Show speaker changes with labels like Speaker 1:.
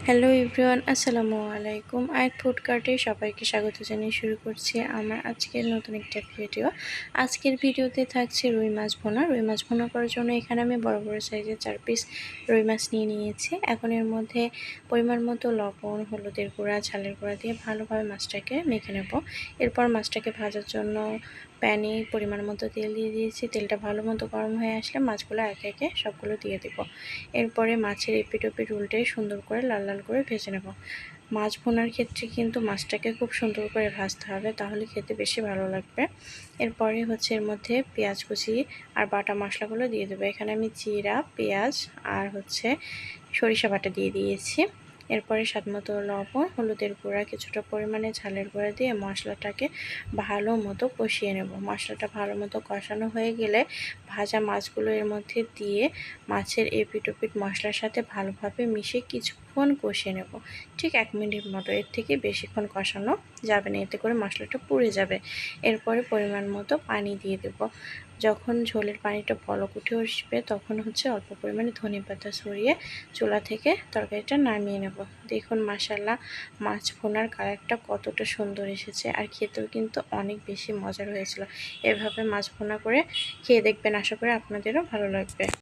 Speaker 1: Hello everyone, আসসালামু আলাইকুম। আয়াত ফুড কার্টে সবাইকে স্বাগত জানিয়ে শুরু করছি আমার আজকের নতুন একটা ভিডিও। আজকের ভিডিওতে থাকছে রুই মাছ ভুনা। রুই মাছ ভুনা করার জন্য এখানে আমি বড় বড় সাইজের 4 পিস রুই মাছ নিয়ে নিয়েছি। এখন এর মধ্যে পরিমাণ মতো লবণ, হলুদের গুঁড়া, ঝালের গুঁড়া দিয়ে ভালোভাবে মাছটাকে মেখে নেব। এরপর মাছটাকে ভাজার জন্য প্যানে পরিমাণ মতো তেল দিয়ে দিয়েছি। তেলটা ভালো মতো গরম হয়ে আসলে মাছগুলো একে একে সবগুলো দিয়ে দেব। এরপরে মাছের এপিট ওপিট উল্টে সুন্দর করে লাল লাল করে ভেজে নেব। মাছ ভুনার ক্ষেত্রে কিন্তু মাছটাকে খুব সুন্দর করে ভাজতে হবে, তাহলে খেতে বেশি ভালো লাগবে। এরপরে এর মধ্যে পেঁয়াজ কুচি আর বাটা মশলাগুলো দিয়ে দেবো। এখানে আমি জিরা, পেঁয়াজ আর সরিষা বাটা দিয়ে দিয়েছি। এরপরে স্বাদমতো লবণ, হলুদের গুঁড়া, কিছুটা পরিমাণে ঝালের গুঁড়া দিয়ে মশলাটাকে ভালো মতো কষিয়ে নেব। মশলাটা ভালো মতো কষানো হয়ে গেলে ভাজা মাছগুলো এর মধ্যে দিয়ে মাছের এপিট ওপিট মশলার সাথে ভালোভাবে মিশিয়ে কিছুক্ষণ কষিয়ে নেব। ঠিক 1 মিনিট মতো, এর থেকে বেশিক্ষণ কষানো যাবে না, এতে করে মশলাটা পুড়ে যাবে। এরপরে পরিমাণ মতো পানি দিয়ে দেব। যখন ঝোলের পানিটা বলক উঠে আসবে তখন অল্প পরিমাণে ধনেপাতা ছড়িয়ে চুলা থেকে তরকারিটা নামিয়ে নেব। দেখুন মাশাআল্লাহ, মাছ ভুনার কালারটা কতটা সুন্দর এসেছে, আর খেতেও কিন্তু অনেক বেশি মজার হয়েছিল। এভাবে মাছ ভুনা করে খেয়ে দেখবেন, আশা করি আপনাদেরও ভালো লাগবে।